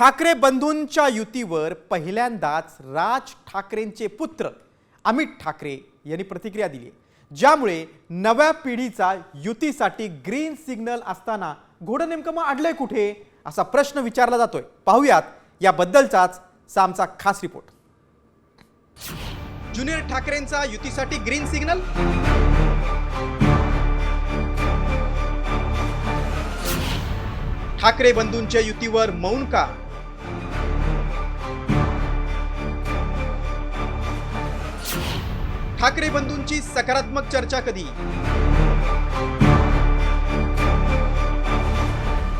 ठाकरे बंधूंच्या युतीवर पहिल्यांदाच राज ठाकरेंचे पुत्र अमित ठाकरे यांनी प्रतिक्रिया दिली आहे, ज्यामुळे नव्या पिढीचा युतीसाठी ग्रीन सिग्नल असताना घोडं नेमकं मग अडलंय कुठे असा प्रश्न विचारला जातोय। पाहूयात याबद्दलचाच आमचा खास रिपोर्ट। ज्युनियर ठाकरेंचा युतीसाठी ग्रीन सिग्नल। ठाकरे बंधूंच्या युतीवर मौन का? ठाकरे बंधूंची सकारात्मक चर्चा कधी?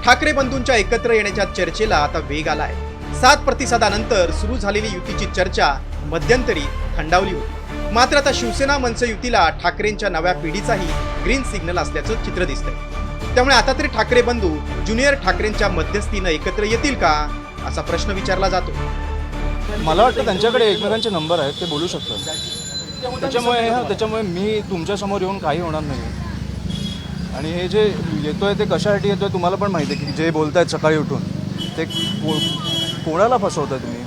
ठाकरे बंधूंच्या एकत्र येण्याच्या चर्चेला आता वेग आलाय। 7 प्रतिसादानंतर सुरू झालेली युतीची चर्चा मध्यंतरी थंडावली होती, मात्र आता शिवसेना मनसे युतीला ठाकरेंच्या नव्या पिढीचाही ग्रीन सिग्नल असल्याचं चित्र दिसतंय। त्यामुळे आता तरी ठाकरे बंधू ज्युनियर ठाकरेंच्या मध्यस्थीनं एकत्र येतील का असा प्रश्न विचारला जातो। मला वाटतं त्यांच्याकडे एकमेकांचे नंबर आहेत, ते बोलू शकतात। त्याच्यामुळे मी तुमच्या समोर येऊन काही होणार नाही। आणि हे जे येतोय ते कशासाठी येतोय तुम्हाला पण माहिती आहे की जे बोलतायत सकाळी उठून ते कोणाला फसवताय तुम्ही?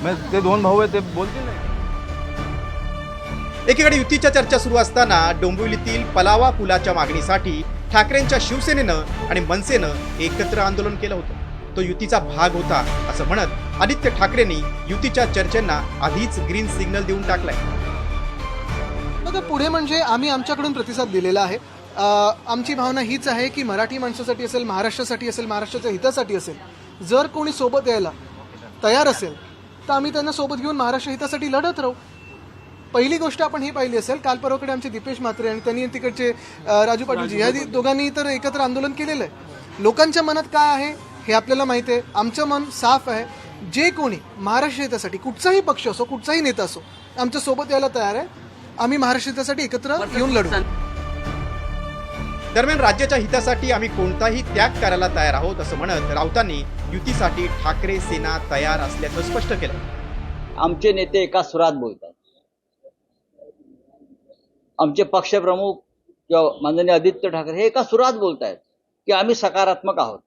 म्हणजे ते 2 भाऊ आहेत, ते बोलतील नाही। एकीकडे युतीच्या चर्चा सुरू असताना डोंबिवलीतील पलावा पुलाच्या मागणीसाठी ठाकरेंच्या शिवसेनेनं आणि मनसेनं एकत्र आंदोलन केलं होतं। तो युतीचा भाग होता असं म्हणत आदित्य ठाकरेंनी युतीच्या चर्चेंना आधीच ग्रीन सिग्नल देऊन टाकलाय। मग पुढे म्हणजे आम्ही आमच्याकडून प्रतिसाद दिलेला आहे। आमची भावना हीच आहे की मराठी माणसासाठी असेल, महाराष्ट्रासाठी असेल, महाराष्ट्राच्या हितासाठी असेल, जर कोणी सोबत यायला तयार असेल तर आम्ही त्यांना सोबत घेऊन महाराष्ट्र हितासाठी लढत राहू। पहिली गोष्ट आपण ही पाहिली असेल, काल परवाकडे आमचे दीपेश म्हात्रे आणि त्यांनी तिकडचे राजू पाटीलजी या दोघांनी तर एकत्र आंदोलन केलेलं आहे। लोकांच्या मनात काय आहे हे आपल्याला माहिती आहे। आमचं मन साफ आहे, जे कोणी महाराष्ट्र हितासाठी कुठचाही पक्ष असो, कुठचाही नेता असो, आमच्या सोबत यायला तयार आहे। आम्ही महाराष्ट्र हितासाठी एकत्र येऊन लढू। दरम्यान राज्याच्या हितासाठी आम्ही कोणताही त्याग करायला तयार आहोत असं म्हणत राऊतांनी युतीसाठी ठाकरे सेना तयार असल्याचं स्पष्ट केलं। आमचे नेते एका सुरात बोलतात। आमचे पक्षप्रमुख किंवा माननीय आदित्य ठाकरे हे एका सुरात बोलतायत की आम्ही सकारात्मक आहोत।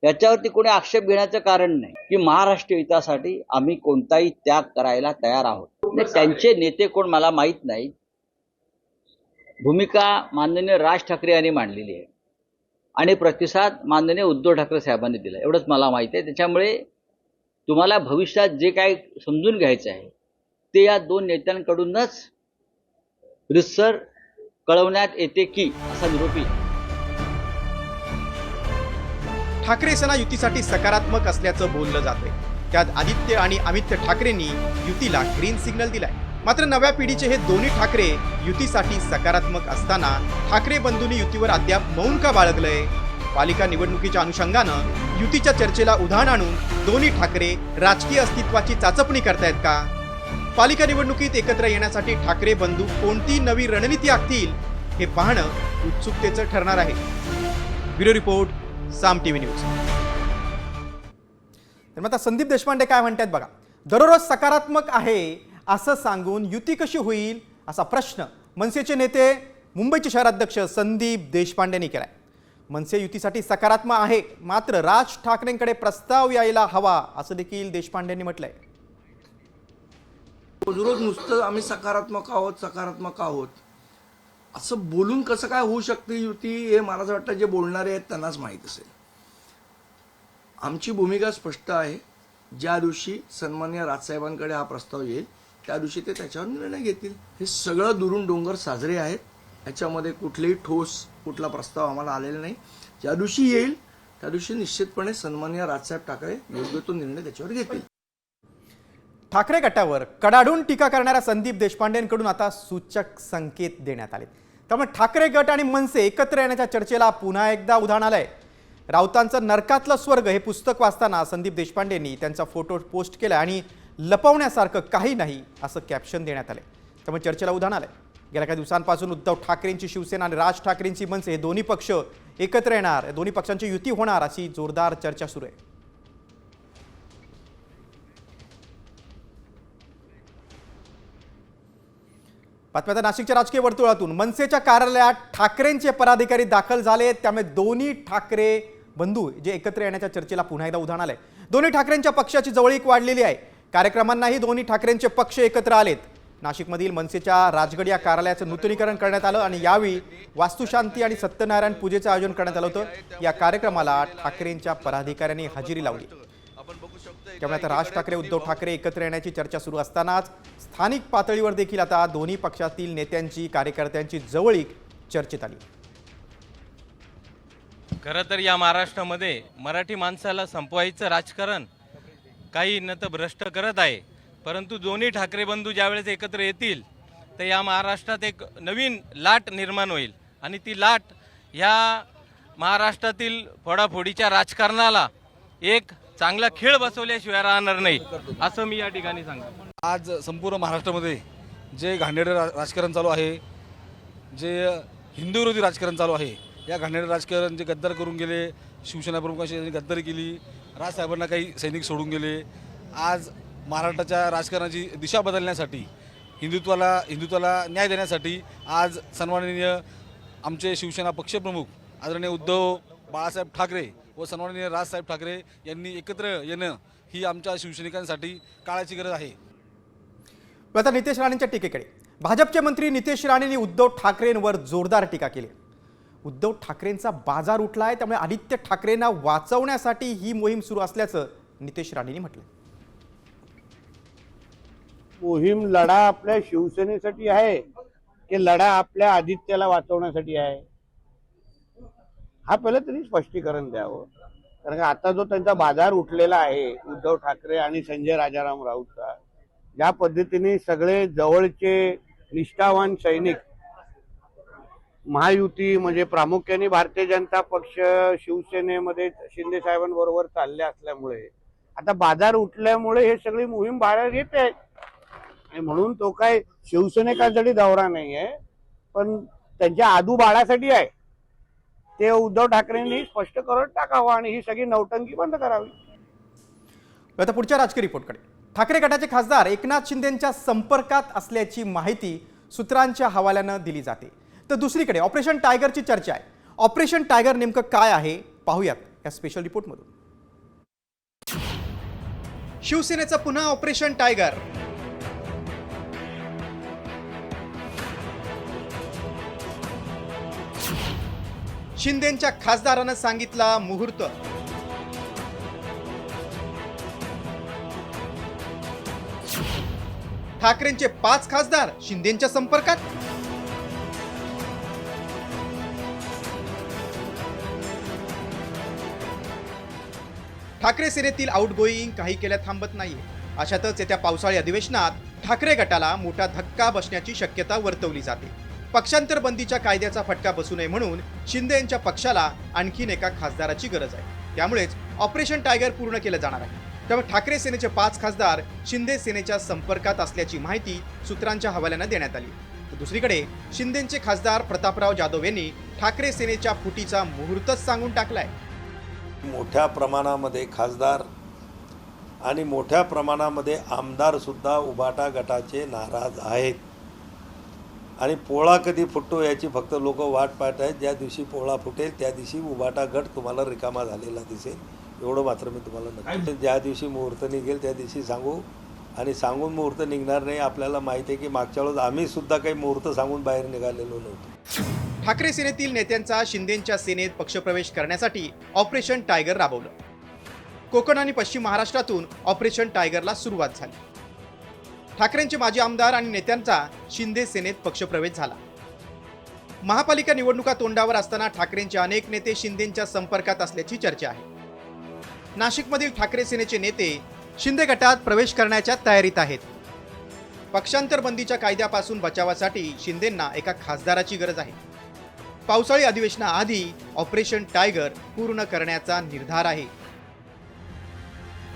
याच्यावरती कोणी आक्षेप घेण्याचं कारण नाही की महाराष्ट्र हितासाठी आम्ही कोणताही त्याग करायला तयार आहोत। त्यांचे नेते कोण मला माहीत नाही। भूमिका माननीय राज ठाकरे यांनी मांडलेली आहे आणि प्रतिसाद माननीय उद्धव ठाकरे साहेबांनी दिला, एवढंच मला माहिती आहे। त्याच्यामुळे तुम्हाला भविष्यात जे काही समजून घ्यायचं आहे ते या 2 नेत्यांकडूनच रितसर कळवण्यात येते की असा निरोप येईल। ठाकरे सेना युतीसाठी सकारात्मक असल्याचं बोललं जातंय। त्यात आदित्य आणि अमित ठाकरेंनी युतीला ग्रीन सिग्नल दिलाय। मात्र नव्या पिढीचे हे दोन्ही ठाकरे युतीसाठी सकारात्मक असताना ठाकरे बंधूंनी युतीवर अद्याप मौन का बाळगलंय? पालिका निवडणुकीच्या अनुषंगानं युतीच्या चर्चेला उधाण आणून दोन्ही ठाकरे राजकीय अस्तित्वाची चाचपणी करतायत का? पालिका निवडणुकीत एकत्र येण्यासाठी ठाकरे बंधू कोणती नवी रणनीती आखतील हे पाहणं उत्सुकतेचं ठरणार आहे। ब्युरो रिपोर्ट, साम टीव्ही न्यूज। तर आता संदीप देशपांडे काय म्हणतात बघा। दररोज सकारात्मक आहे असं सांगून युती कशी होईल असा प्रश्न मनसेचे नेते मुंबईचे शहराध्यक्ष संदीप देशपांडेंनी केलाय। मनसे युतीसाठी सकारात्मक आहे, मात्र राज ठाकरेंकडे प्रस्ताव यायला हवा असं देखील देशपांडेंनी म्हटलंय। रोज नुसतं आम्ही सकारात्मक आहोत असं बोलून कसं काय होऊ शकते युती, हे मला असं वाटतं जे बोलणारे आहेत त्यांनाच माहीत असेल। आमची भूमिका स्पष्ट आहे। ज्या दिवशी सन्माननीय राजसाहेबांकडे हा प्रस्ताव येईल त्या दिवशी ते त्याच्यावर निर्णय घेतील। हे सगळं दुरून डोंगर साजरे आहेत, याच्यामध्ये कुठलेही कुठला प्रस्ताव आम्हाला आलेला नाही। ज्या दिवशी येईल त्या दिवशी निश्चितपणे सन्माननीय राजसाहेब ठाकरे योग्य तो निर्णय त्याच्यावर घेतील। ठाकरे गटावर कडाडून टीका करणाऱ्या संदीप देशपांडेंकडून आता सूचक संकेत देण्यात आले। त्यामुळे ठाकरे गट आणि मनसे एकत्र येण्याच्या चर्चेला पुन्हा एकदा उधाण आलंय। राऊतांचं नरकातलं स्वर्ग हे पुस्तक वाचताना संदीप देशपांडेंनी त्यांचा फोटो पोस्ट केला आणि लपवण्यासारखं काही नाही असं कॅप्शन देण्यात आले। त्यामुळे चर्चेला उधाण आलंय। गेल्या काही दिवसांपासून उद्धव ठाकरेंची शिवसेना आणि राज ठाकरेंची मनसे हे दोन्ही पक्ष एकत्र येणार, दोन्ही पक्षांची युती होणार अशी जोरदार चर्चा सुरू आहे। बातम्या नाशिकच्या राजकीय वर्तुळातून मनसेच्या कार्यालयात ठाकरेंचे पदाधिकारी दाखल झाले, त्यामुळे दोन्ही ठाकरे बंधू जे एकत्र येण्याच्या चर्चेला पुन्हा एकदा उधाण आलंय। दोन्ही ठाकरेंच्या पक्षाची जवळीक वाढलेली आहे. कार्यक्रमांनाही दोन्ही ठाकरेंचे पक्ष एकत्र आलेत. नाशिकमधील मनसेच्या राजगड या कार्यालयाचं नूतनीकरण करण्यात आलं आणि यावेळी वास्तुशांती आणि सत्यनारायण पूजेचं आयोजन करण्यात आलं होतं. या कार्यक्रमाला ठाकरेंच्या पदाधिकाऱ्यांनी हजेरी लावली. त्यामुळे आता राज ठाकरे उद्धव ठाकरे एकत्र येण्याची चर्चा सुरू असतानाच स्थानिक पातळीवर देखील आता दोन्ही पक्षातील नेत्यांची कार्यकर्त्यांची जवळीक चर्चेत आली. खरं तर या महाराष्ट्रामध्ये मराठी माणसाला संपवायचं राजकारण काही न तर भ्रष्ट करत आहे. परंतु दोन्ही ठाकरे बंधू ज्यावेळेस एकत्र येतील तर या महाराष्ट्रात एक नवीन लाट निर्माण होईल आणि ती लाट ह्या महाराष्ट्रातील फोडाफोडीच्या राजकारणाला एक चांगला खेळ बसवल्याशिवाय राहणार नाही असं मी या ठिकाणी सांगतो. आज संपूर्ण महाराष्ट्रामध्ये जे घाणेरडे राजकारण चालू आहे, जे हिंदू विरोधी राजकारण चालू आहे, या घाणेरडे राजकारण जे गद्दार करून गेले, शिवसेना प्रमुखांशी गद्दारी केली, राजसाहेबांना काही सैनिक सोडून गेले, आज महाराष्ट्राच्या राजकारणाची दिशा बदलण्यासाठी हिंदुत्वाला न्याय देण्यासाठी आज सन्माननीय आमचे शिवसेना पक्षप्रमुख आदरणीय उद्धव बाळासाहेब ठाकरे व सन्माननीय राजसाहेब ठाकरे यांनी एकत्र येणं ही आमच्या शिवसैनिकांसाठी काळाची गरज आहे. आता नितेश राणेंच्या टीकेकडे. भाजपचे मंत्री नितेश राणेंनी उद्धव ठाकरेंवर जोरदार टीका केली. उद्धव ठाकरेंचा बाजार उठलाय, त्यामुळे आदित्य ठाकरेंना वाचवण्यासाठी ही मोहीम सुरू असल्याचं नितेश राणेंनी म्हटलं. मोहीम लढा आपल्या शिवसेनेसाठी आहे की लढा आपल्या आदित्याला वाचवण्यासाठी आहे, हा पहिलं तरी स्पष्टीकरण द्यावं. कारण का आता जो त्यांचा बाजार उठलेला आहे उद्धव ठाकरे आणि संजय राजाराम राऊतचा, ज्या पद्धतीने सगळे जवळचे निष्ठावान सैनिक महायुती म्हणजे प्रामुख्याने भारतीय जनता पक्ष शिवसेनेमध्ये शिंदे साहेबांबरोबर चालले असल्यामुळे आता बाजार उठल्यामुळे हे सगळी मोहीम बाहेर येते. म्हणून तो काय शिवसैनिकांसाठी दौरा नाही आहे, पण त्यांच्या आदू बाळासाठी आहे. ते उद्धव ठाकरेंनी स्पष्ट करून टाकावं आणि ही सगळी नौटंकी बंद करावी. आता पुढच्या राजकीय रिपोर्टकडे. ठाकरे गटाचे खासदार एकनाथ शिंदेंच्या संपर्कात असल्याची माहिती सूत्रांच्या हवाल्यानं दिली जाते. तर दुसरीकडे ऑपरेशन टायगरची चर्चा आहे. ऑपरेशन टायगर नेमकं काय आहे पाहूयात या स्पेशल रिपोर्टमधून. शिवसेनेचं पुन्हा ऑपरेशन टायगर. शिंदेंच्या खासदारानं सांगितला मुहूर्त. ठाकरेंचे 5 खासदार शिंदेंच्या संपर्कात. ठाकरे सेनेतील आउटगोईंग काही केल्या थांबत नाहीये. अशातच येत्या पावसाळी अधिवेशनात ठाकरे गटाला मोठा धक्का बसण्याची शक्यता वर्तवली जाते. पक्षांतर बंदीच्या कायद्याचा फटका बसू नये म्हणून शिंदे यांच्या पक्षाला आणखीन एका खासदाराची गरज आहे. त्यामुळेच ऑपरेशन टायगर पूर्ण केलं जाणार आहे. त्यामुळे ठाकरे सेनेचे 5 खासदार शिंदे सेनेच्या संपर्कात असल्याची माहिती सूत्रांच्या हवाल्यानं देण्यात आली. तर दुसरीकडे शिंदेचे खासदार प्रतापराव जाधव यांनी ठाकरे सेनेच्या फुटीचा मुहूर्तच सांगून टाकलाय. मोठ्या प्रमाणामध्ये खासदार आणि मोठ्या प्रमाणामध्ये आमदार सुद्धा उभाटा गटाचे नाराज आहेत आणि पोळा कधी फुटतो याची फक्त लोक वाट पाहत आहेत. ज्या दिवशी पोळा फुटेल त्या दिवशी उभाटा गट तुम्हाला रिकामा झालेला दिसेल, एवढं मात्र मी तुम्हाला नक्की. ज्या दिवशी मुहूर्त निघेल त्या दिवशी सांगू आणि सांगून मुहूर्त निघणार नाही. आपल्याला माहिती आहे की मागच्या वेळेस आम्ही सुद्धा काही मुहूर्त सांगून बाहेर निघालेलो नव्हतो. ठाकरे सेनेतील नेत्यांचा शिंदेंच्या सेनेत पक्षप्रवेश करण्यासाठी ऑपरेशन टायगर राबवलं. कोकण आणि पश्चिम महाराष्ट्रातून ऑपरेशन टायगरला सुरुवात झाली. ठाकरेंचे माजी आमदार आणि नेत्यांचा शिंदे सेनेत पक्षप्रवेश झाला. महापालिका निवडणुका तोंडावर असताना ठाकरेंचे अनेक नेते शिंदेंच्या संपर्कात असल्याची चर्चा आहे. नाशिकमधील ठाकरे सेनेचे नेते शिंदे गटात प्रवेश करण्याच्या तयारीत आहेत. पक्षांतर बंदीच्या कायद्यापासून बचावासाठी शिंदेंना एका खासदाराची गरज आहे. पावसाळी अधिवेशनाआधी ऑपरेशन टायगर पूर्ण करण्याचा निर्धार आहे.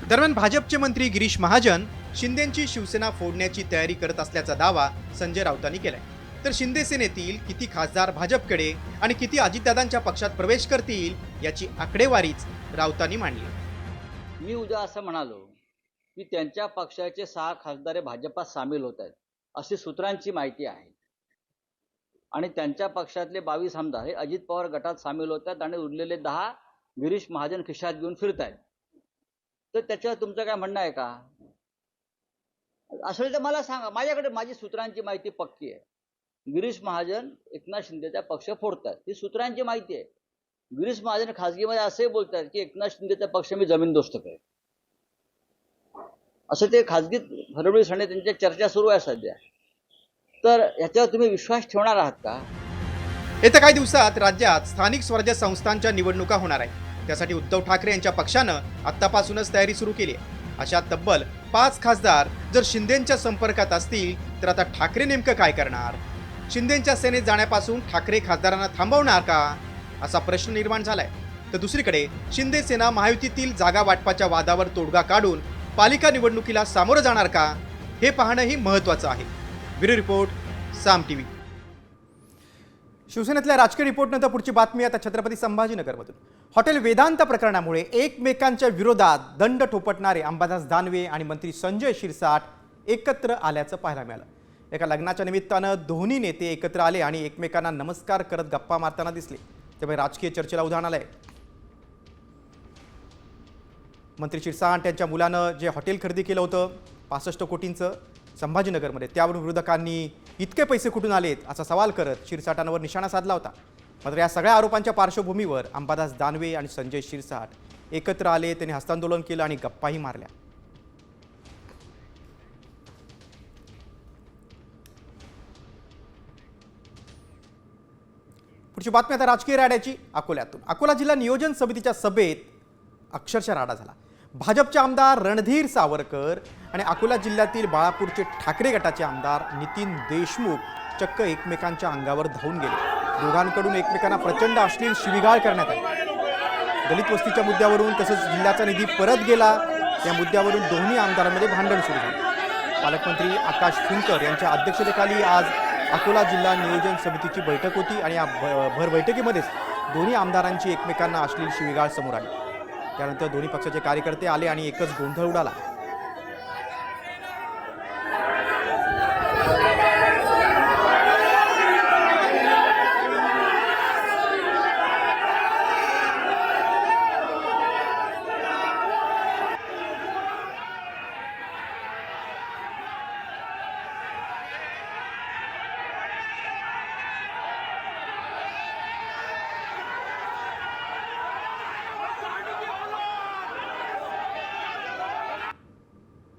दरम्यान भाजपचे मंत्री गिरीश महाजन शिंदेंची शिवसेना फोडण्याची तयारी करत असल्याचा दावा संजय राऊतांनी केलाय. तर शिंदे सेनेतील किती खासदार भाजपकडे आणि किती अजितदादांच्या पक्षात प्रवेश करतील याची आकडेवारीच राऊतांनी मांडली. मी उद्या असं म्हणालो की त्यांच्या पक्षाचे 6 खासदार हे भाजपात सामील होत आहेत अशी सूत्रांची माहिती आहे आणि त्यांच्या पक्षातले 22 आमदार हे अजित पवार गटात सामील होत आहेत आणि उरलेले 10 गिरीश महाजन खिशात घेऊन फिरत आहेत. तर त्याच्यावर तुमचं काय म्हणणं आहे का? असेल तर मला सांगा. माझ्याकडे माझी सूत्रांची माहिती पक्की आहे. गिरीश महाजन एकनाथ शिंदेचा पक्ष फोडतात, ही सूत्रांची माहिती आहे. गिरीश महाजन खासगीमध्ये असंही बोलतात की एकनाथ शिंदेचा पक्ष मी जमीनदोस्त करेन, असं ते खासगीत फडणवीस आणि त्यांच्या चर्चा सुरू आहे सध्या. तर याच्यावर तुम्ही विश्वास ठेवणार आहात का? येत्या काही दिवसात राज्यात स्थानिक स्वराज्य संस्थांच्या निवडणुका होणार आहेत. त्यासाठी उद्धव ठाकरे यांच्या पक्षानं आत्तापासूनच तयारी सुरू केली आहे. अशा तब्बल 5 खासदार जर शिंदेंच्या संपर्कात असतील तर आता ठाकरे नेमकं काय करणार? शिंदेंच्या सेनेत जाण्यापासून ठाकरे खासदारांना थांबवणार का, असा प्रश्न निर्माण झालाय. तर दुसरीकडे शिंदे सेना महायुतीतील जागा वाटपाच्या वादावर तोडगा काढून पालिका निवडणुकीला सामोरं जाणार का, हे पाहणंही महत्त्वाचं आहे. ब्युरो रिपोर्ट, साम टीव्ही. शिवसेनेतल्या राजकीय रिपोर्टनंतर पुढची बातमी आता छत्रपती संभाजीनगरमधून. हॉटेल वेदांत प्रकरणामुळे एकमेकांच्या विरोधात दंड ठोपटणारे अंबादास दानवे आणि मंत्री संजय शिरसाट एकत्र आल्याचं पाहायला मिळालं. एका लग्नाच्या निमित्तानं दोन्ही नेते एकत्र आले आणि एकमेकांना नमस्कार करत गप्पा मारताना दिसले. त्यामुळे राजकीय चर्चेला उधाण आलंय. मंत्री शिरसाट यांच्या मुलानं जे हॉटेल खरेदी केलं होतं 65 कोटींचं संभाजीनगरमध्ये, त्यावरून विरोधकांनी इतके पैसे कुठून आलेत असा सवाल करत शिरसाटांवर निशाणा साधला होता. मात्र या सगळ्या आरोपांच्या पार्श्वभूमीवर अंबादास दानवे आणि संजय शिरसाट एकत्र आले, त्यांनी हस्तांदोलन केलं आणि गप्पाही मारल्या. पुढची बातमी आता राजकीय राड्याची अकोल्यातून. अकोला जिल्हा नियोजन समितीच्या सभेत अक्षरशः राडा झाला. भाजपचे आमदार रणधीर सावरकर आणि अकोला जिल्ह्यातील बाळापूरचे ठाकरे गटाचे आमदार नितीन देशमुख चक्क एकमेकांच्या अंगावर धावून गेले. दोघांकडून एकमेकांना प्रचंड अश्लील शिवीगाळ करण्यात आली. दलित वस्तीच्या मुद्द्यावरून तसंच जिल्ह्याचा निधी परत गेला या मुद्द्यावरून दोन्ही आमदारांमध्ये भांडण सुरू झाले. पालकमंत्री आकाश फुंकर यांच्या अध्यक्षतेखाली आज अकोला जिल्हा नियोजन समितीची बैठक होती आणि या भर बैठकीमध्येच दोन्ही आमदारांची एकमेकांना अश्लील शिवीगाळ समोर आली. त्यानंतर दोन्ही पक्षाचे कार्यकर्ते आले आणि एकच गोंधळ उडाला.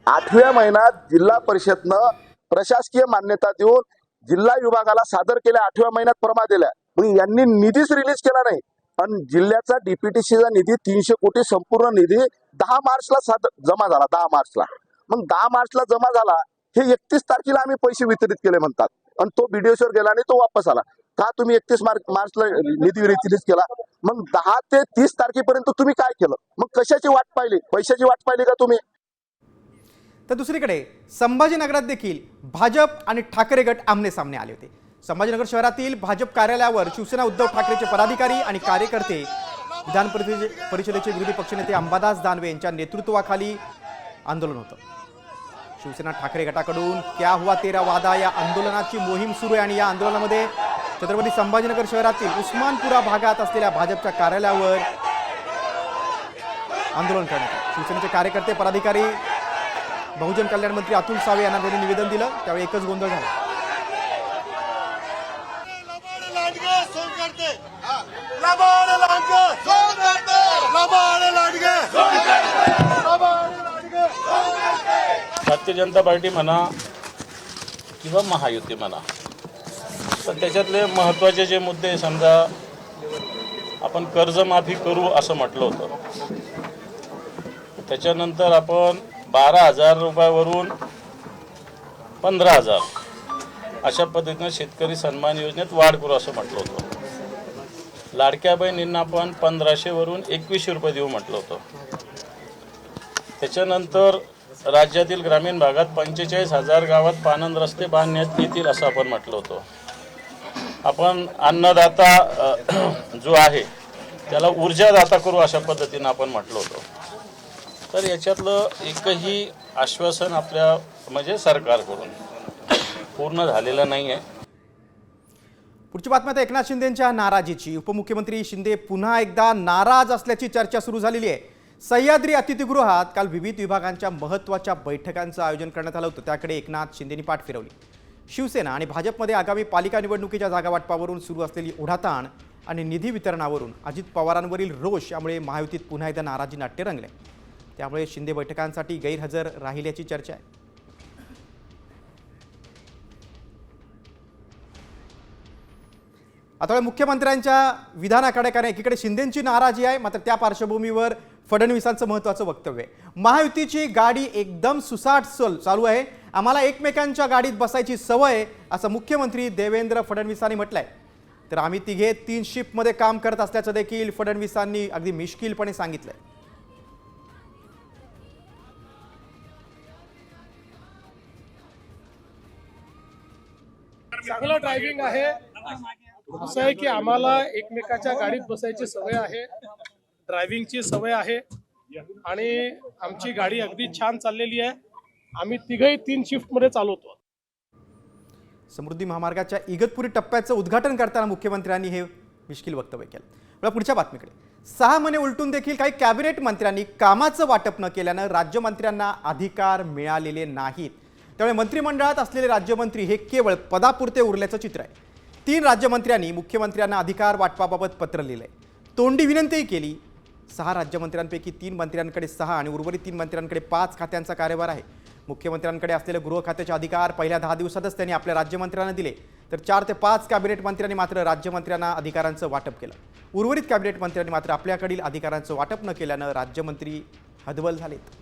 आठव्या महिन्यात जिल्हा परिषदनं प्रशासकीय मान्यता देऊन जिल्हा विभागाला सादर केल्या. 8व्या महिन्यात परमा दिल्या. मग यांनी निधीच रिलीज केला नाही. पण जिल्ह्याचा डीपीटीसीचा निधी 300 कोटी संपूर्ण निधी 10 मार्चला जमा झाला. 10 मार्चला मग 10 मार्चला जमा झाला. हे 31 तारखेला आम्ही पैसे वितरित केले म्हणतात आणि तो बीडीओवर गेला आणि तो वापस आला. का तुम्ही 31 मार्चला निधी रिलीज केला? मग 10 ते 30 तारखेपर्यंत तुम्ही काय केलं? मग कशाची वाट पाहिली? पैशाची वाट पाहिली का तुम्ही? तर दुसरीकडे संभाजीनगरात देखील भाजप आणि ठाकरे गट आमने सामने आले होते. संभाजीनगर शहरातील भाजप कार्यालयावर शिवसेना उद्धव ठाकरेचे पदाधिकारी आणि कार्यकर्ते, विधान परिषदेचे विरोधी पक्षनेते अंबादास दानवे यांच्या नेतृत्वाखाली आंदोलन होतं. शिवसेना ठाकरे गटाकडून क्या हुआ तेरा वादा या आंदोलनाची मोहीम सुरू आहे आणि या आंदोलनामध्ये छत्रपती संभाजीनगर शहरातील उस्मानपुरा भागात असलेल्या भाजपच्या कार्यालयावर आंदोलन करण्यात आले. शिवसेनेचे कार्यकर्ते, पदाधिकारी बहुजन कल्याण मंत्री अतुल सावे यांना त्यांनी निवेदन दिलं. त्यावेळी एकच गोंधळ झाला. भारतीय जनता पार्टी म्हणा किंवा महायुती म्हणा, तर त्याच्यातले महत्त्वाचे जे मुद्दे, समजा आपण कर्जमाफी करू असं म्हटलं होतं, त्याच्यानंतर आपण 12,000 रुपयावरून 15,000 अशा पद्धतीनं शेतकरी सन्मान योजनेत वाढ करू असं म्हटलं होतं. लाडक्या बहिणींना आपण 1,500 वरून 2,100 रुपये देऊ म्हटलं होतं. त्याच्यानंतर राज्यातील ग्रामीण भागात 45,000 गावात पाणंद रस्ते बांधण्यात येतील असं आपण म्हटलं होतं. आपण अन्नदाता जो आहे त्याला ऊर्जादाता करू अशा पद्धतीनं आपण म्हटलं होतं. तर याच्यातलं एकही आश्वासन आपल्या म्हणजे सरकारकडून पूर्ण झालेलं नाही आहे. पुढची बातमी आता एकनाथ शिंदेंच्या नाराजीची. उपमुख्यमंत्री शिंदे पुन्हा एकदा नाराज असल्याची चर्चा सुरू झालेली आहे. सह्याद्री अतिथीगृहात काल विविध विभागांच्या महत्त्वाच्या बैठकांचं आयोजन करण्यात आलं होतं. त्याकडे एकनाथ शिंदेंनी पाठ फिरवली. शिवसेना आणि भाजपमध्ये आगामी पालिका निवडणुकीच्या जागा वाटपावरून सुरू असलेली ओढाताण आणि निधी वितरणावरून अजित पवारांवरील रोष यामुळे महायुतीत पुन्हा एकदा नाराजी नाट्य रंगले. त्यामुळे शिंदे बैठकांसाठी गैरहजर राहिल्याची चर्चा आहे. आता मुख्यमंत्र्यांच्या विधानाकडे कारण एकीकडे शिंदेंची नाराजी आहे, मात्र त्या पार्श्वभूमीवर फडणवीसांचं महत्त्वाचं वक्तव्य आहे. महायुतीची गाडी एकदम सुसाट चालू आहे, आम्हाला एकमेकांच्या गाडीत बसायची सवय आहे, असं मुख्यमंत्री देवेंद्र फडणवीसांनी म्हटलंय. तर आम्ही तिघे 3 शिफ्टमध्ये काम करत असल्याचं देखील फडणवीसांनी अगदी मिश्किलपणे सांगितलंय. चांगलं ड्रायव्हिंग आहे. असं आहे की आम्हाला एकमेकाच्या गाडीत बसायची सवय आहे, ड्रायव्हिंगची सवय आहे आणि आमची गाडी अगदी छान चाललेली आहे. आम्ही तिघही 3 शिफ्टमध्ये चालवतो. समृद्धी महामार्गाच्या इगतपुरी टप्प्याचं उद्घाटन करताना मुख्यमंत्र्यांनी हे मिश्किल वक्तव्य केलं. मला पुढच्या बातमीकडे. 6 महिने उलटून देखील काही कॅबिनेट मंत्र्यांनी कामाचं वाटप न केल्यानं राज्यमंत्र्यांना अधिकार मिळालेले नाहीत. त्यामुळे मंत्रिमंडळात असलेले राज्यमंत्री हे केवळ पदापुरते उरल्याचं चित्र आहे. 3 राज्यमंत्र्यांनी मुख्यमंत्र्यांना अधिकार वाटपाबाबत पत्र लिहिलंय, तोंडी विनंतीही केली. 6 राज्यमंत्र्यांपैकी 3 मंत्र्यांकडे 6 आणि उर्वरित 3 मंत्र्यांकडे 5 खात्यांचा कार्यभार आहे. मुख्यमंत्र्यांकडे असलेले गृह खात्याचे अधिकार पहिल्या 10 दिवसातच त्यांनी आपल्या राज्यमंत्र्यांना दिले, तर 4 ते 5 कॅबिनेट मंत्र्यांनी मात्र राज्यमंत्र्यांना अधिकारांचं वाटप केलं. उर्वरित कॅबिनेट मंत्र्यांनी मात्र आपल्याकडील अधिकारांचं वाटप न केल्यानं राज्यमंत्री हतबल झालेत.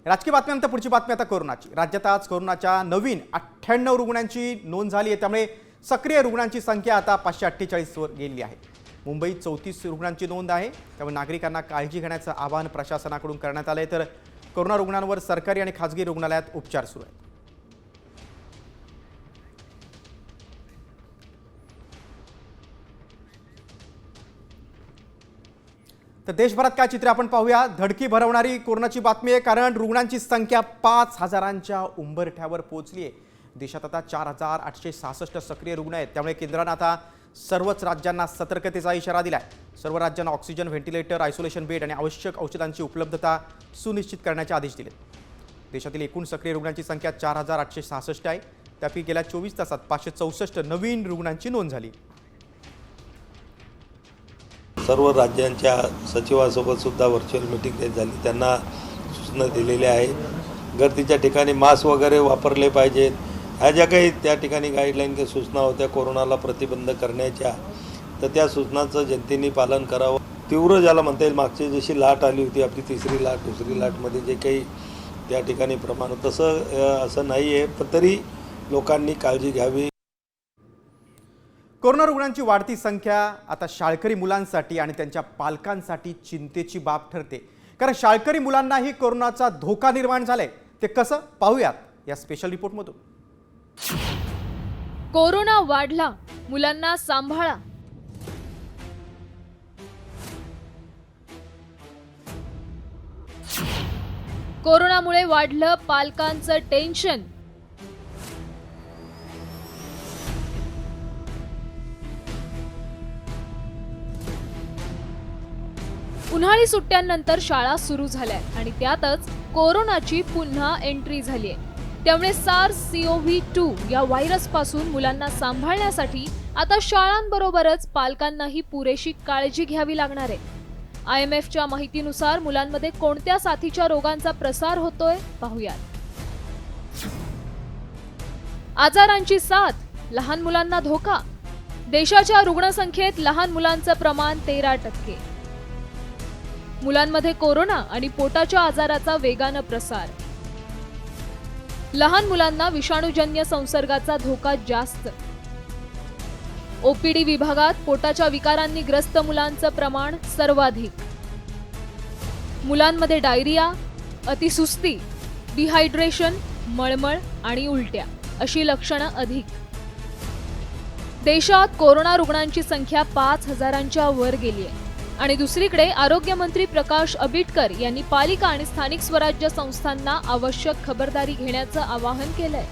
राजकीय बातम्यांनंतर पुढची बातमी आता कोरोनाची. राज्यात आज कोरोनाच्या नवीन 98 रुग्णांची नोंद झाली आहे. त्यामुळे सक्रिय रुग्णांची संख्या आता 548 वर गेली आहे. मुंबईत 34 रुग्णांची नोंद आहे. त्यामुळे नागरिकांना काळजी घेण्याचं आवाहन प्रशासनाकडून करण्यात आलंय. तर कोरोना रुग्णांवर सरकारी आणि खासगी रुग्णालयात उपचार सुरू आहेत. तर देशभरात काय चित्र आपण पाहूया. धडकी भरवणारी कोरोनाची बातमी आहे, कारण रुग्णांची संख्या 5000च्या उंबरठ्यावर पोहोचली आहे. देशात आता 4866 सक्रिय रुग्ण आहेत. त्यामुळे केंद्रानं आता सर्वच राज्यांना सतर्कतेचा इशारा दिलाय. सर्व राज्यांना ऑक्सिजन, व्हेंटिलेटर, आयसोलेशन बेड आणि आवश्यक औषधांची उपलब्धता सुनिश्चित करण्याचे आदेश दिले. देशातील एकूण सक्रिय रुग्णांची संख्या 4866 आहे. त्यापैकी गेल्या 24 तासात 564 नवीन रुग्णांची नोंद झाली. सर्व राज्यांच्या सचिवांसोबत सुद्धा व्हर्च्युअल मीटिंग झाली. त्यांना सूचना दिलेल्या आहेत. गर्दीच्या ठिकाणी मास्क वगैरे वापरले पाहिजेत. ह्या ज्या काही त्या ठिकाणी गाईडलाईन काही सूचना होत्या कोरोनाला प्रतिबंध करण्याच्या, तर त्या सूचनांचं जनतेने पालन करावं. तीव्र ज्याला म्हणता येईल, मागची जशी लाट आली होती आपली 3री लाट, 2री लाटमध्ये जे काही त्या ठिकाणी प्रमाण तसं असं नाही आहे, पण तरी लोकांनी काळजी घ्यावी. कोरोना रुग्णांची वाढती संख्या आता शाळकरी मुलांसाठी आणि त्यांच्या पालकांसाठी चिंतेची बाब ठरते. कारण शाळकरी मुलांनाही कोरोनाचा धोका निर्माण झालाय. ते कसं पाहूयात या स्पेशल रिपोर्टमधून. कोरोना वाढला, मुलांना सांभाळा. कोरोनामुळे वाढलं पालकांचं टेन्शन. उन्हाळी सुट्ट्यांनंतर शाळा सुरू झाल्या आणि त्यातच कोरोनाची पुन्हा एंट्री झालीय. त्यामुळे SARS-CoV-2 या व्हायरस पासून मुलांना सांभाळण्यासाठी आता शाळांबरोबरच पालकांनाही पुरेशी काळजी घ्यावी लागणार आहे. IMFच्या माहितीनुसार मुलांमध्ये कोणत्या साथीच्या रोगांचा प्रसार होतोय पाहूयात. आजारांची साथ, लहान मुलांना धोका. देशाच्या रुग्णसंख्येत लहान मुलांचं प्रमाण 13%. मुलांमध्ये कोरोना आणि पोटाच्या आजाराचा वेगानं प्रसार. लहान मुलांना विषाणूजन्य संसर्गाचा धोका जास्त. OPD विभागात पोटाच्या विकारांनी ग्रस्त मुलांचं प्रमाण सर्वाधिक. मुलांमध्ये डायरिया, अतिसुस्ती, डिहायड्रेशन, मळमळ आणि उलट्या अशी लक्षणं अधिक. देशात कोरोना रुग्णांची संख्या 5000च्या वर गेली आहे. आणि दुसरीकडे आरोग्यमंत्री प्रकाश आंबेडकर यांनी पालिका आणि स्थानिक स्वराज्य संस्थांना आवश्यक खबरदारी घेण्याचं आवाहन केलंय.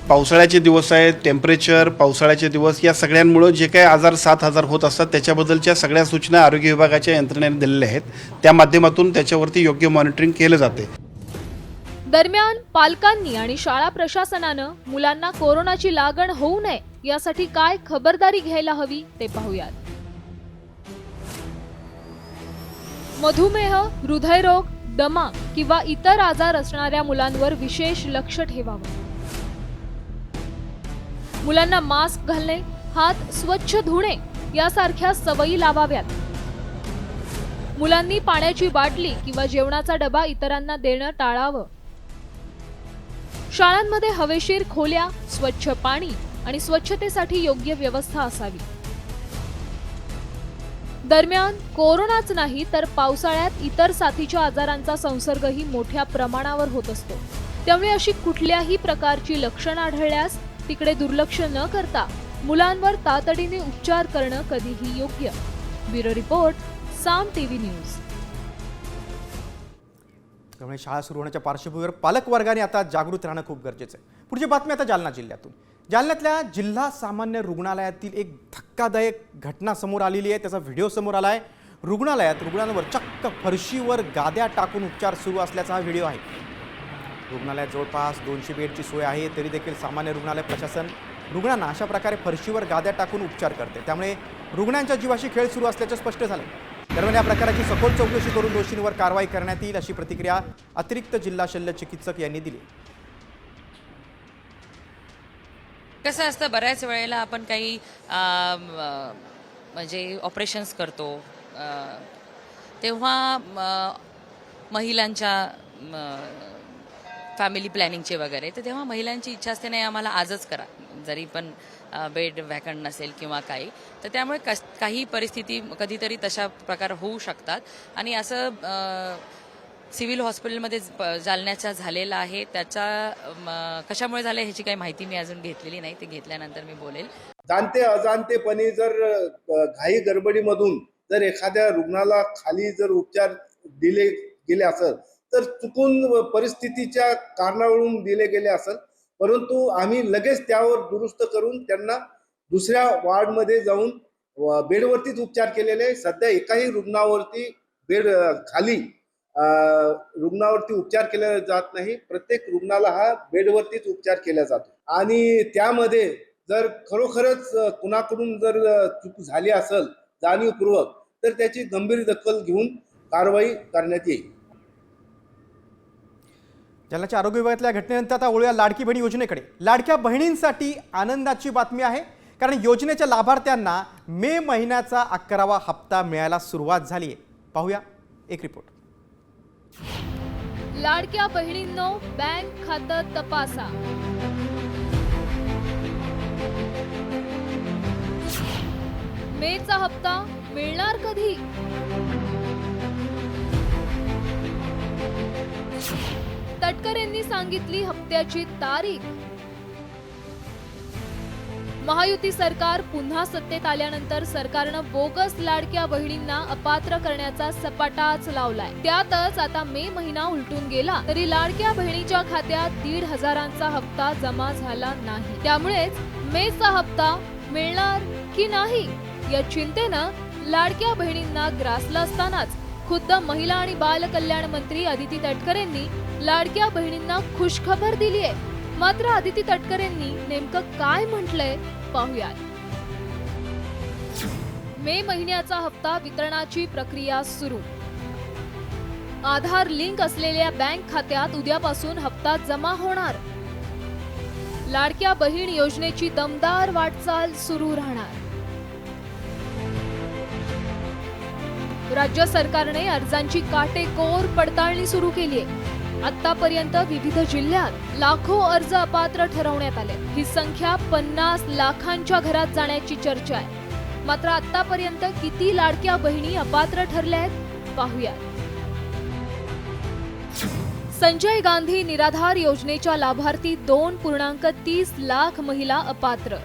पावसाळ्याचे दिवस आहेत, टेम्परेचर, पावसाळ्याचे दिवस या सगळ्यांमुळं जे काही आजार 7,000 होत असतात त्याच्याबद्दलच्या सगळ्या सूचना आरोग्य विभागाच्या यंत्रणेने दिलेल्या आहेत. त्या माध्यमातून त्याच्यावरती योग्य मॉनिटरिंग केलं जाते. दरम्यान पालकांनी आणि शाळा प्रशासनानं मुलांना कोरोनाची लागण होऊ नये यासाठी काय खबरदारी घ्यायला हवी ते पाहूयात. मधुमेह, हृदयरोग, दमा किंवा इतर आजार असणाऱ्या मुलांवर विशेष लक्ष ठेवावं. मुलांना मास्क घालणे, हात स्वच्छ धुणे यासारख्या सवयी लावाव्यात. मुलांनी पाण्याची बाटली किंवा जेवणाचा डबा इतरांना देणं टाळावं. शाळांमध्ये हवेशीर खोल्या, स्वच्छ पाणी आणि स्वच्छतेसाठी योग्य व्यवस्था असावी. दरम्यान कोरोनाच नाही तर पावसाळ्यात इतर साथीच्या आजारांचा संसर्गही मोठ्या प्रमाणावर होत असतो. त्यामुळे अशी कुठल्याही प्रकारची लक्षणं आढळल्यास तिकडे दुर्लक्ष न करता मुलांवर तातडीने उपचार करणं कधीही योग्य. ब्युरो रिपोर्ट, साम टीव्ही न्यूज. त्यामुळे शाळा सुरू होण्याच्या पार्श्वभूमीवर पालक वर्गाने आता जागृत राहणं खूप गरजेचं आहे. पुढची बातमी आता जालना जिल्ह्यातून. जालन्यातल्या जिल्हा सामान्य रुग्णालयातील एक धक्कादायक घटना समोर आलेली आहे. त्याचा व्हिडिओ समोर आला आहे. रुग्णालयात रुग्णांवर चक्क फरशीवर गाद्या टाकून उपचार सुरू असल्याचा हा व्हिडिओ आहे. रुग्णालयात जवळपास 200 बेडची सोय आहे, तरी देखील सामान्य रुग्णालय प्रशासन रुग्णांना अशा प्रकारे फरशीवर गाद्या टाकून उपचार करते. त्यामुळे रुग्णांच्या जीवाशी खेळ सुरू असल्याचं स्पष्ट झालं. दरम्यान या प्रकाराची सखोल चौकशी करून दोषींवर कारवाई करण्यात येईल अशी प्रतिक्रिया अतिरिक्त जिल्हा शल्य चिकित्सक यांनी दिली. कसं असतं, बऱ्याच वेळेला आपण काही म्हणजे ऑपरेशन्स करतो तेव्हा महिलांच्या फॅमिली प्लॅनिंगचे वगैरे, तर तेव्हा महिलांची इच्छा असते नाही आम्हाला आजच करा, जरी पण बेड वॅकंट नसेल किंवा काही. तर त्यामुळे काही परिस्थिती कधीतरी तशा प्रकार होऊ शकतात. आणि असं सिव्हिल हॉस्पिटलमध्ये जालन्याचा झालेला आहे. त्याचा कशामुळे झालं ह्याची काही माहिती मी अजून घेतलेली नाही, ते घेतल्यानंतर मी बोलेल. जाणते अजाणतेपणी जर घाई गडबडीमधून जर एखाद्या रुग्णाला खाली जर उपचार दिले गेले असेल तर चुकून परिस्थितीच्या कारणावरून दिले गेले असेल, परंतु आम्ही लगेच त्यावर दुरुस्त करून त्यांना दुसऱ्या वॉर्डमध्ये जाऊन बेडवरतीच उपचार केलेले. सध्या एकाही रुग्णावरती बेड खाली रुग्णावरती उपचार केला जात नाही. प्रत्येक रुग्णाला हा बेडवरतीच उपचार केला जातो. आणि त्यामध्ये जर खरोखरच कुणाकडून जर चूक झाली असेल जाणीवपूर्वक, तर त्याची गंभीर दखल घेऊन कारवाई करण्यात येईल. जालन्याच्या आरोग्य विभागातल्या घटनेनंतर आता वळूया लाडकी बहीण योजनेकडे. लाडक्या बहिणींसाठी आनंदाची बातमी आहे, कारण योजनेच्या लाभार्थ्यांना मे महिन्याचा 11वा हप्ता मिळायला सुरुवात झाली आहे. पाहूया एक रिपोर्ट. लाडक्या बहिणींनो, बँक खातं तपासा. मेचा हप्ता मिळणार कधी? तटकरेंनी सांगितली हप्त्याची तारीख. महायुती सरकार पुन्हा सत्तेत आल्यानंतर सरकारनं बोगस लाडक्या बहिणींना अपात्र करण्याचा सपाटाच लावलाय. त्यातच आता मे महिना उलटून गेला तरी लाडक्या बहिणीच्या खात्यात 1,500चा हप्ता जमा झाला नाही. त्यामुळेच मेचा हप्ता मिळणार की नाही या चिंतेनं लाडक्या बहिणींना ग्रासलं असतानाच खुद्द महिला आणि बाल कल्याण मंत्री अदिती तटकरेंनी लाडक्या बहिणींना खुशखबर दिली आहे. मात्र अदिती तटकरेंनी नेमकं काय म्हटलंय पाहूयात. मे महिन्याचा हप्ता वितरणाची प्रक्रिया सुरू. आधार लिंक असलेल्या बँक खात्यात उद्यापासून हप्ता जमा होणार. लाडक्या बहीण योजनेची दमदार वाटचाल सुरू राहणार. राज्य सरकारने अर्जांची काटेकोर पडताळणी सुरू केली आहे. आतापर्यंत विविध जिल्ह्यात लाखो अर्ज अपात्र ठरवण्यात आले. ही संख्या 50 लाखांच्या घरात जाण्याची चर्चा आहे. मात्र आतापर्यंत किती लाडक्या बहिणी अपात्र ठरल्या आहेत पाहूया. संजय गांधी निराधार योजनेच्या लाभार्थी 2.30 लाख महिला अपात्र.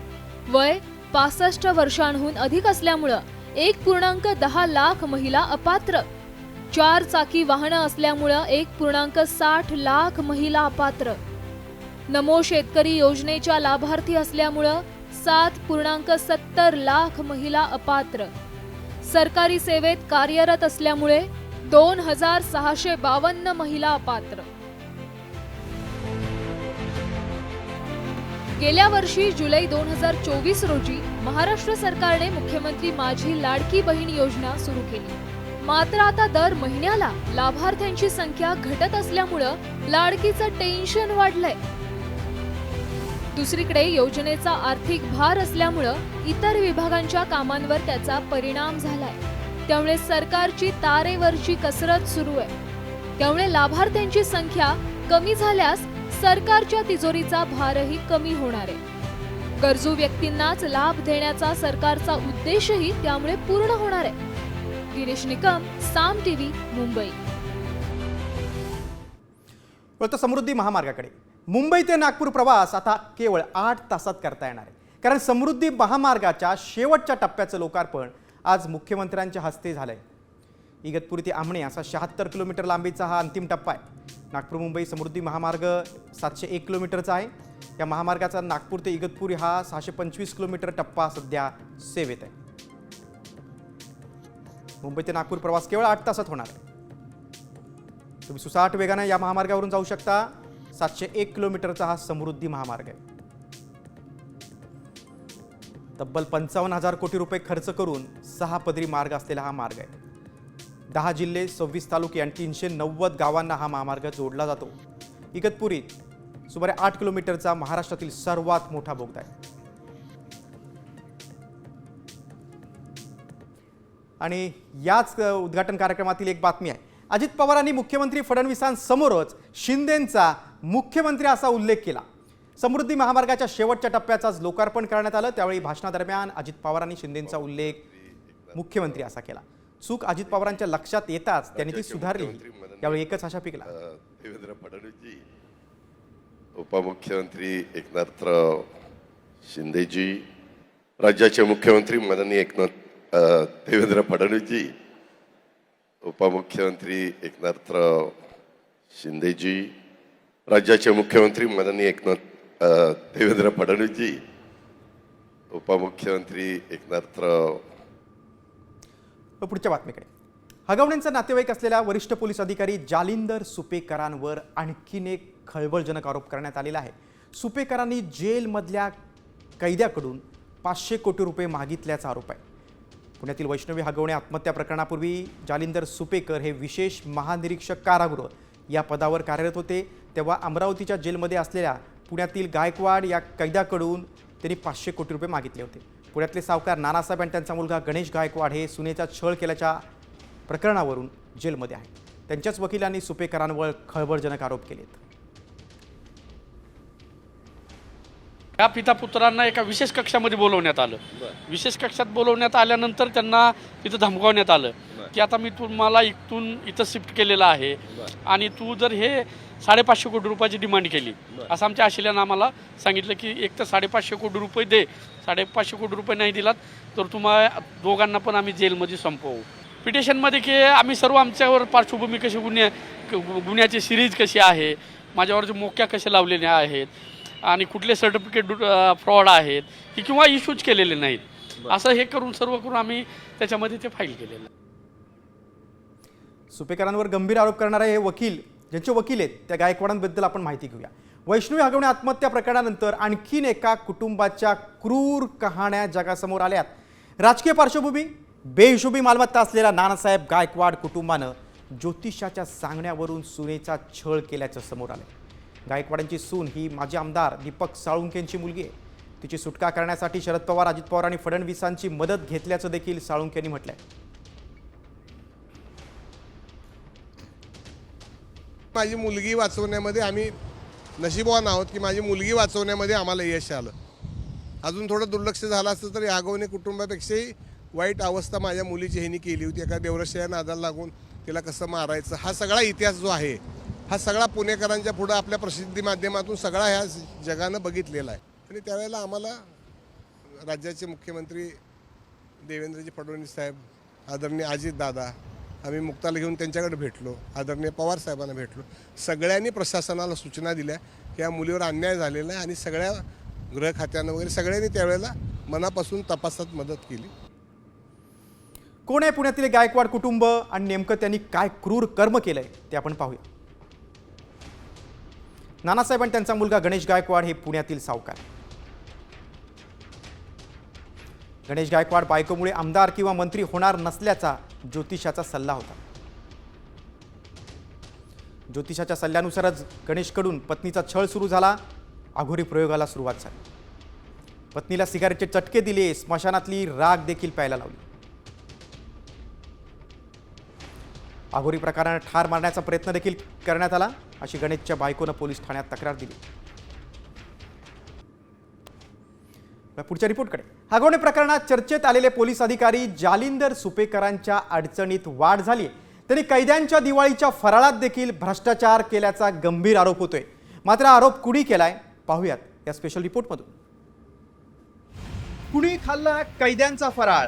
वय 65 वर्षांहून अधिक असल्यामुळं 1.10 लाख महिला अपात्र. 4 चाकी वाहनं असल्यामुळं 1.60 लाख महिला अपात्र. नमो शेतकरी योजनेच्या लाभार्थी असल्यामुळं 7.70 लाख महिला अपात्र. सरकारी सेवेत कार्यरत असल्यामुळे 2652 महिला अपात्र. गेल्या वर्षी जुलै 2024 रोजी महाराष्ट्र सरकारने मुख्यमंत्री माझी लाडकी बहीण योजना सुरू केली. मात्र आता दर महिन्याला लाभार्थ्यांची संख्या घटत असल्यामुळं लाडकीचं टेन्शन वाढलंय. दुसरीकडे योजनेचा आर्थिक भार असल्यामुळं इतर विभागांच्या कामांवर त्याचा परिणाम झालाय. त्यामुळे सरकारची तारेवरची कसरत सुरू आहे. त्यामुळे लाभार्थ्यांची संख्या कमी झाल्यास सरकारच्या तिजोरीचा भारही कमी होणार आहे. गरजू व्यक्तींनाच लाभ देण्याचा सरकारचा उद्देशही त्यामुळे पूर्ण होणार आहे. गिरीश निकम, साम टीव्ही, मुंबई. तर समृद्धी महामार्गाकडे. मुंबई ते नागपूर प्रवास आता केवळ 8 तासात करता येणार आहे. कारण समृद्धी महामार्गाच्या शेवटच्या टप्प्याचं लोकार्पण आज मुख्यमंत्र्यांच्या हस्ते झालंय. इगतपुरी ते आमणे असा 76 किलोमीटर लांबीचा हा अंतिम टप्पा आहे. नागपूर मुंबई समृद्धी महामार्ग 701 किलोमीटरचा आहे. या महामार्गाचा नागपूर ते इगतपुरी हा 625 किलोमीटर टप्पा सध्या सेवेत आहे. मुंबई ते नागपूर प्रवास केवळ 8 तासात होणार आहे. तुम्ही सुसाट वेगाने या महामार्गावरून जाऊ शकता. 701 किलोमीटरचा हा समृद्धी महामार्ग आहे. तब्बल 55,000 कोटी रुपये खर्च करून 6 पदरी मार्ग असलेला हा मार्ग आहे. 10 जिल्हे, 26 तालुके आणि 390 गावांना हा महामार्ग जोडला जातो. इगतपुरीत सुमारे 8 किलोमीटरचा महाराष्ट्रातील सर्वात मोठा बोगदा आहे. आणि याच उद्घाटन कार्यक्रमातील एक बातमी आहे. अजित पवारांनी मुख्यमंत्री फडणवीसांसमोरच शिंदेंचा मुख्यमंत्री असा उल्लेख केला. समृद्धी महामार्गाच्या शेवटच्या टप्प्याचाच लोकार्पण करण्यात आलं. त्यावेळी भाषणादरम्यान अजित पवारांनी शिंदेंचा उल्लेख मुख्यमंत्री असा केला. चूक अजित पवारांच्या लक्षात येताच त्यांनी ती सुधारली. यावेळी एकच आशा पिकला. देवेंद्र फडणवीसजी, उपमुख्यमंत्री एकनाथराव शिंदेजी, राज्याचे मुख्यमंत्री माननीय देवेंद्र फडणवीसजी, उपमुख्यमंत्री एकनाथराव शिंदेजी, राज्याचे मुख्यमंत्री माननीय देवेंद्र फडणवीसजी, उपमुख्यमंत्री एकनाथराव. पुढच्या बातमीकडे. हगवण्यांचा नातेवाईक असलेल्या वरिष्ठ पोलीस अधिकारी जालिंदर सुपेकरांवर आणखीन एक खळबळजनक आरोप करण्यात आलेला आहे. सुपेकरांनी जेलमधल्या कैद्याकडून 500 कोटी रुपये मागितल्याचा आरोप आहे. पुण्यातील वैष्णवी हगवणे आत्महत्या प्रकरणापूर्वी जालिंदर सुपेकर हे विशेष महानिरीक्षक कारागृह या पदावर कार्यरत होते. तेव्हा अमरावतीच्या जेलमध्ये असलेल्या पुण्यातील गायकवाड या कैद्याकडून त्यांनी 500 कोटी रुपये मागितले होते. पुण्यातले सावकार नानासाहेब आणि त्यांचा मुलगा गणेश गायकवाड हे सुनेचा छळ केल्याच्या प्रकरणावरून जेलमध्ये आहेत. त्यांच्याच वकिलांनी सुपेकरांवर खळबळजनक आरोप केलेत. या पिता पुत्रांना एका विशेष कक्षामध्ये बोलवण्यात आलं. विशेष कक्षात बोलवण्यात आल्यानंतर त्यांना तिथं धमकावण्यात आलं की आता मी तुम्हाला इथं शिफ्ट केलेलं आहे आणि तू जर हे 550 कोटी रुपयाची डिमांड केली असं आमच्या आशिल्यानं आम्हाला सांगितलं की एक तर 550 कोटी रुपये दे, 550 कोटी रुपये नाही दिलात तर तुम्हाला दोघांना पण आम्ही जेलमध्ये संपवू. पिटिशनमध्ये की आम्ही सर्व आमच्यावर पार्श्वभूमी कशी गुन्ह्याची सिरीज कशी आहे, माझ्यावर मोक्या कशा लावलेल्या आहेत आणि कुठले सर्टिफिकेट फ्रॉड आहेत की किंवा इश्यूज केलेले नाहीत, असं हे करून सर्व करून आम्ही त्याच्यामध्ये ते फाईल केलेलं. सुपेकरांवर गंभीर आरोप करणारे हे वकील, ज्यांचे वकील आहेत त्या गायकवाडांबद्दल आपण माहिती घेऊया. वैष्णवी हगवणे आत्महत्या प्रकरणानंतर आणखीन एका कुटुंबाच्या क्रूर कहाण्या जगासमोर आल्यात. राजकीय पार्श्वभूमी, बेहिशोबी मालमत्ता असलेल्या नानासाहेब गायकवाड कुटुंबानं ज्योतिषाच्या सांगण्यावरून सुनेचा छळ केल्याचं समोर आलं. गायकवाडांची सून ही माजी आमदार दीपक साळुंखेंची मुलगी आहे. तिची सुटका करण्यासाठी शरद पवार, अजित पवार आणि फडणवीसांची मदत घेतल्याचं देखील साळुंखेंनी म्हटलंय. माझी मुलगी वाचवण्यामध्ये आम्ही नशीबवान आहोत की माझी मुलगी वाचवण्यामध्ये आम्हाला यश आलं. अजून थोडं दुर्लक्ष झालं असतं तरी हगवणे कुटुंबापेक्षाही वाईट अवस्था माझ्या मुलीची ह्यांनी केली होती. एका देवरश्या नादाला लागून तिला कसं मारायचं हा सगळा इतिहास जो आहे हा सगळा पुणेकरांच्या पुढं आपल्या प्रसिद्धी माध्यमातून सगळा ह्या जगानं बघितलेला आहे. आणि त्यावेळेला आम्हाला राज्याचे मुख्यमंत्री देवेंद्रजी फडणवीस साहेब, आदरणीय अजितदादा, आम्ही मुक्ताला घेऊन त्यांच्याकडे भेटलो, आदरणीय पवार साहेबांना भेटलो. सगळ्यांनी प्रशासनाला सूचना दिल्या की या मुलीवर अन्याय झालेला आहे आणि सगळ्या गृह खात्यानं वगैरे सगळ्यांनी त्यावेळेला मनापासून तपासात मदत केली. कोण आहे पुण्यातील गायकवाड कुटुंब आणि नेमकं त्यांनी काय क्रूर कर्म केलंय ते आपण पाहूया. नानासाहेब आणि त्यांचा मुलगा गणेश गायकवाड हे पुण्यातील सावकार. गणेश गायकवाड बायकोमुळे आमदार किंवा मंत्री होणार नसल्याचा ज्योतिषाचा सल्ला होता. ज्योतिषाच्या सल्ल्यानुसारच गणेशकडून पत्नीचा छळ सुरू झाला. अघोरी प्रयोगाला सुरुवात झाली. पत्नीला सिगारेटचे चटके दिले, स्मशानातली राग देखील प्यायला लावली. अघोरी प्रकाराने ठार मारण्याचा प्रयत्न देखील करण्यात आला, अशी गणेशच्या बायकोनं पोलीस ठाण्यात तक्रार दिली. पुढच्या रिपोर्टकडे. हगवणे प्रकरणात चर्चेत आलेले पोलीस अधिकारी जालिंदर सुपेकरांच्या अडचणीत वाढ झाली. त्यांनी कैद्यांच्या दिवाळीच्या फराळात देखील भ्रष्टाचार केल्याचा गंभीर आरोप होतोय. मात्र आरोप कुणी केलाय पाहूयात या स्पेशल रिपोर्टमधून. कुणी खाल्ला कैद्यांचा फराळ?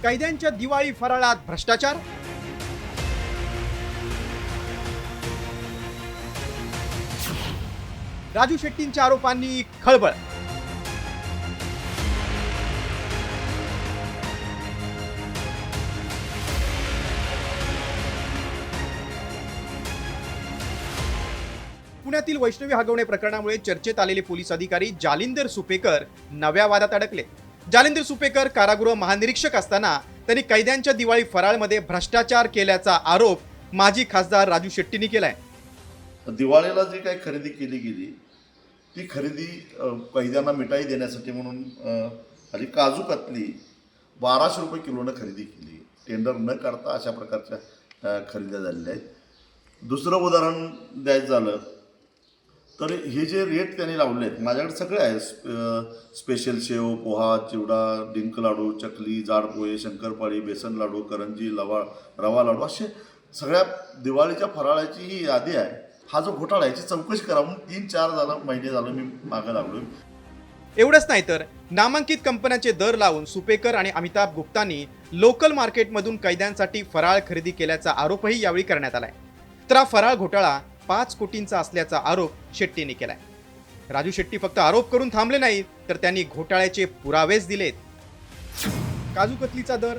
कैद्यांच्या दिवाळी फराळात भ्रष्टाचार? राजू शेट्टींच्या आरोपांनी खळबळ. पुण्यातील वैष्णवी हगवणे प्रकरणामुळे चर्चेत आलेले पोलीस अधिकारी जालिंदर सुपेकर नव्या वादात अडकले. जालिंदर सुपेकर कारागृह महानिरीक्षक असताना त्यांनी कैद्यांच्या दिवाळी फराळमध्ये भ्रष्टाचार केल्याचा आरोप माजी खासदार राजू शेट्टींनी केलाय. दिवाळीला जी काही खरेदी केली गेली ती खरेदी कैद्यांना मिठाई देण्यासाठी म्हणून आधी काजू कतली 1200 रुपये किलोनं खरेदी केली. टेंडर न करता अशा प्रकारच्या खरेद्या झालेल्या आहेत. दुसरं उदाहरण द्यायचं झालं तर हे जे रेट त्यांनी लावले आहेत, माझ्याकडे सगळे आहे. स्पेशल शेव, पोहा, चिवडा, डिंक लाडू, चकली, जाड पोहे, शंकरपाळी, बेसन लाडू, करंजी, रवा लाडू, असे सगळ्या दिवाळीच्या फराळाची ही यादी आहे. हा जो घोटाळा याची चौकशी करा म्हणून 3-4 महिने झालं मी मागं लागलो. एवढंच नाही तर नामांकित कंपन्यांचे दर लावून सुपेकर आणि अमिताभ गुप्तांनी लोकल मार्केटमधून कैद्यांसाठी फराळ खरेदी केल्याचा आरोपही यावेळी करण्यात आलाय. तर हा फराळ घोटाळा 5 कोटींचा असल्याचा आरोप शेट्टींनी केलाय. राजू शेट्टी फक्त आरोप करून थांबले नाहीत तर त्यांनी घोटाळ्याचे पुरावेच दिलेत. काजू कतलीचा दर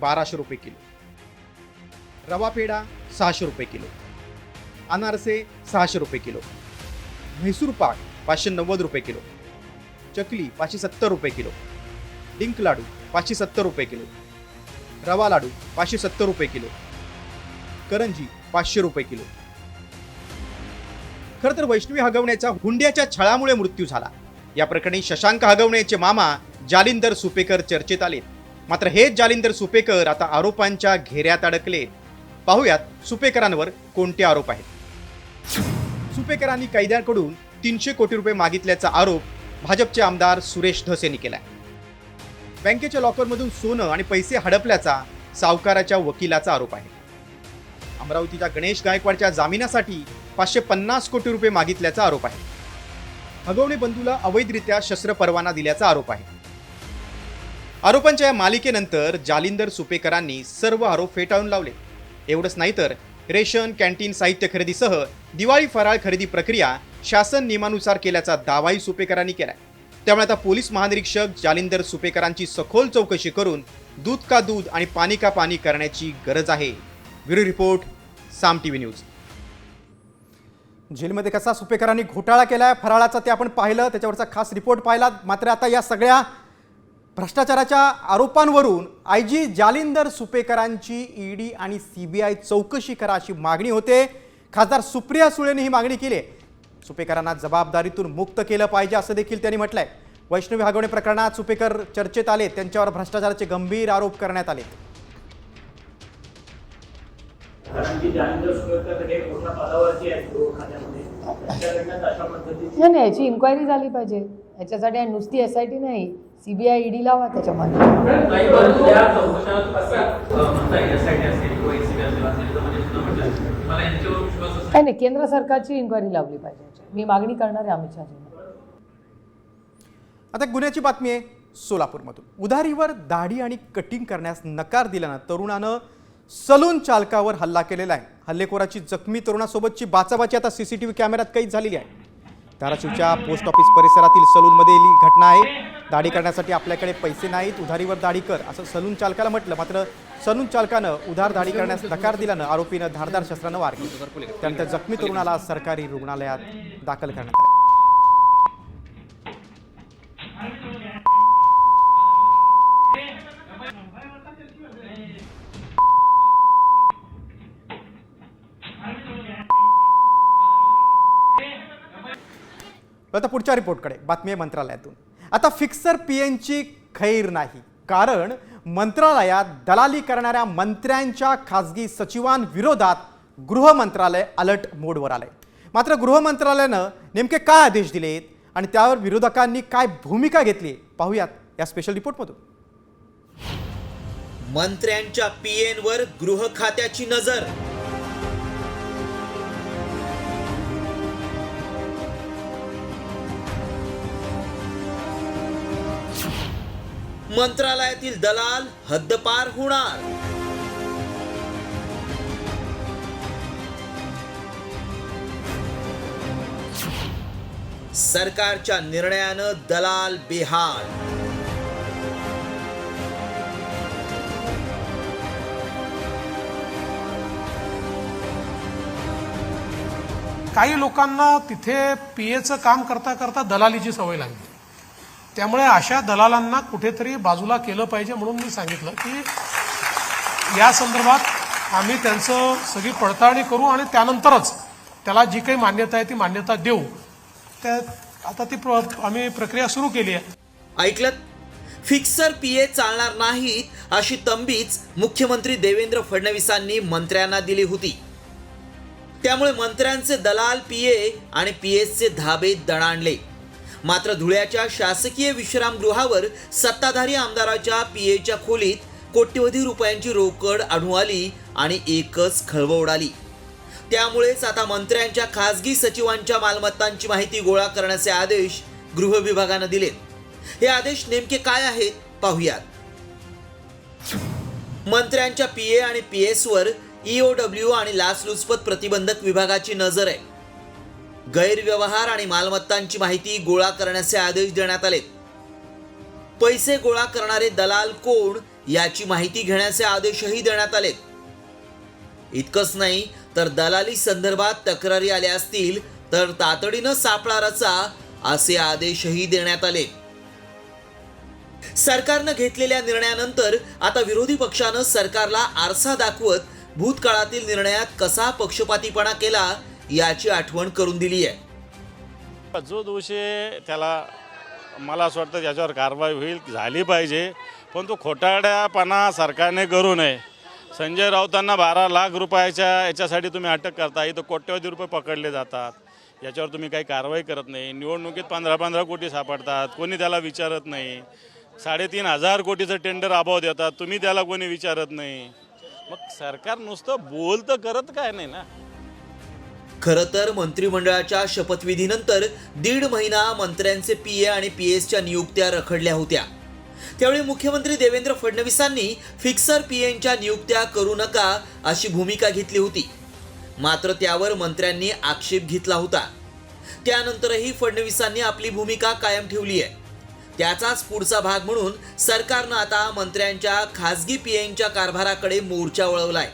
1200 रुपये किलो, रवा पेढा 600 रुपये किलो, अनारसे 600 रुपये किलो, म्हैसूर पाक 590 रुपये किलो, चकली 570 रुपये किलो, डिंक लाडू 570 रुपये किलो, रवा लाडू 570 रुपये किलो, करंजी 500 रुपये किलो. खरं तर वैष्णवी हगवण्याचा हुंड्याच्या छळामुळे मृत्यू झाला. या प्रकरणी शशांक हगवण्याचे मामा जालिंदर सुपेकर चर्चेत आले. मात्र हेच जालिंदर सुपेकर आता आरोपांच्या घेऱ्यात अडकले. पाहुयात सुपेकरांवर कोणते आरोप आहेत. सुपेकरांनी कैद्यांकडून 300 कोटी रुपये मागितल्याचा आरोप भाजपचे आमदार सुरेश धस यांनी केलाय. बँकेच्या लॉकरमधून सोनं आणि पैसे हडपल्याचा सावकाराच्या वकिलाचा आरोप आहे. अमरावतीच्या गणेश गायकवाडच्या जामिनासाठी 550 कोटी रुपये मागितल्याचा आरोप आहे. हगवणे बंधूला अवैधरित्या शस्त्र परवाना दिल्याचा आरोप आहे. आरोपांच्या या मालिकेनंतर जालिंदर सुपेकरांनी सर्व आरोप फेटाळून लावले. एवढंच नाही तर रेशन, कॅन्टीन साहित्य खरेदीसह दिवाळी फराळ खरेदी प्रक्रिया शासन नियमानुसार केल्याचा दावाही सुपेकरांनी केलाय. त्यामुळे आता पोलीस महानिरीक्षक जालिंदर सुपेकरांची सखोल चौकशी करून दूध का दूध आणि पाणी का पाणी करण्याची गरज आहे. ब्युरो रिपोर्ट, साम टीव्ही न्यूज. जेलमध्ये कसा सुपेकरांनी घोटाळा केलाय फराळाचा ते आपण पाहिलं, त्याच्यावरचा खास रिपोर्ट पाहिला. मात्र आता या सगळ्या भ्रष्टाचाराच्या आरोपांवरून IG जालिंदर सुपेकरांची ED आणि CBI चौकशी करा अशी मागणी होते. खासदार सुप्रिया सुळेंनी ही मागणी केली. सुपेकरांना जबाबदारीतून मुक्त केलं पाहिजे असं देखील त्यांनी म्हटलंय. वैष्णवी हगवणे प्रकरणात सुपेकर चर्चेत आले, त्यांच्यावर भ्रष्टाचाराचे गंभीर आरोप करण्यात आले. नाही, याची इन्क्वायरी झाली पाहिजे. याच्यासाठी नुसती SIT नाही, CBI ED लावा त्याच्यामध्ये. नाही, केंद्र सरकारची इन्क्वायरी लावली पाहिजे. मी मागणी करणार आहे अमित शहाजींना. आता गुन्ह्याची बातमी आहे. सोलापूरमधून. उधारीवर दाढी आणि कटिंग करण्यास नकार दिल्यानं तरुणानं सलून चालकावर हल्ला केलेला आहे. हल्लेखोराची जखमी तरुणासोबतची बाचाबाची आता सीसीटीव्ही कॅमेऱ्यात कैद झालेली आहे. धाराशिवच्या पोस्ट ऑफिस परिसरातील सलूनमध्ये ही घटना आहे. दाढी करण्यासाठी आपल्याकडे पैसे नाहीत, उधारीवर दाढी कर असं सलून चालकाला म्हटलं. मात्र सलून चालकानं उधार दाढी करण्यास नकार दिल्यानं आरोपीनं धारदार शस्त्रानं वार केले. त्यानंतर जखमी तरुणाला सरकारी रुग्णालयात दाखल करण्यात आले. आता पुढच्या रिपोर्टकडे. बातमी आहे मंत्रालयातून. आता फिक्सर पीएनची खैर नाही, कारण मंत्रालयात दलाली करणाऱ्या मंत्र्यांच्या खासगी सचिवांविरोधात गृह मंत्रालय अलर्ट मोडवर आलंय. मात्र गृह मंत्रालयानं नेमके काय आदेश दिलेत आणि त्यावर विरोधकांनी काय भूमिका घेतली पाहूयात या स्पेशल रिपोर्टमधून. मंत्र्यांच्या पीएनवर गृह खात्याची नजर. मंत्रालयातील दलाल हद्दपार होणार. सरकारच्या निर्णयानं दलाल बेहाल. काही लोकांना तिथे पीएचं काम करता करता दलालीची सवय लागली. त्यामुळे अशा दलालांना कुठेतरी बाजूला केलं पाहिजे म्हणून मी सांगितलं की या संदर्भात आम्ही त्यांचं सगळी पडताळणी करू आणि त्यानंतरच त्याला जी काही मान्यता आहे ती मान्यता देऊ. त्या आता ती आम्ही प्रक्रिया सुरू केली आहे. ऐकलत, फिक्सर पीए चालणार नाहीत अशी तंबीच मुख्यमंत्री देवेंद्र फडणवीसांनी मंत्र्यांना दिली होती. त्यामुळे मंत्र्यांचे दलाल पीए आणि पीएसचे धाबे दणाणले. मात्र धुळ्याच्या शासकीय विश्रामगृहावर सत्ताधारी आमदाराच्या पीएच्या खोलीत कोट्यवधी रुपयांची रोकड आढळून आली आणि एकच खळबळ उडाली. त्यामुळेच आता मंत्र्यांच्या खासगी सचिवांच्या मालमत्तांची माहिती गोळा करण्याचे आदेश गृह विभागानं दिलेत. हे आदेश नेमके काय आहेत पाहूयात. मंत्र्यांच्या पीए आणि पीएसवर EOW आणि लाचलुचपत प्रतिबंधक विभागाची नजर आहे. गैरव्यवहार आणि मालमत्तांची माहिती गोळा करण्याचे आदेश देण्यात आलेत. पैसे गोळा करणारे दलाल कोण याची माहिती घेण्याचे आदेशही देण्यात आलेत. इतकंच नाही तर दलाली संदर्भात तक्रारी आल्या असतील तर तातडीनं सापळा रचा असे आदेशही देण्यात आले. सरकारनं घेतलेल्या निर्णयानंतर आता विरोधी पक्षानं सरकारला आरसा दाखवत भूतकाळातील निर्णयात कसा पक्षपातीपणा केला याची आठवण करून दिली आहे. जो दोषी आहे त्याला मला असं वाटतं त्याच्यावर कारवाई होईल, झाली पाहिजे, पण तो खोटारडेपणा सरकारने करू नये. संजय राऊतांना 12 लाख रुपयाच्या याच्यासाठी तुम्ही अटक करता, इथं कोट्यवधी रुपये पकडले जातात, याच्यावर तुम्ही काही कारवाई करत नाही. निवडणुकीत 15-15 कोटी सापडतात, कोणी त्याला विचारत नाही. 3,500 कोटीचं टेंडर अभाव देतात, तुम्ही त्याला कोणी विचारत नाही. मग सरकार नुसतं बोलतं करत काय नाही ना. खरं तर मंत्रिमंडळाच्या शपथविधीनंतर 1.5 महिना मंत्र्यांचे पीए आणि पीएसच्या नियुक्त्या रखडल्या होत्या. त्यावेळी मुख्यमंत्री देवेंद्र फडणवीसांनी फिक्सर पीएच्या नियुक्त्या करू नका अशी भूमिका घेतली होती. मात्र त्यावर मंत्र्यांनी आक्षेप घेतला होता. त्यानंतरही फडणवीसांनी आपली भूमिका कायम ठेवली आहे. त्याचाच पुढचा भाग म्हणून सरकारनं आता मंत्र्यांच्या खासगी पीएच्या कारभाराकडे मोर्चा वळवलाय.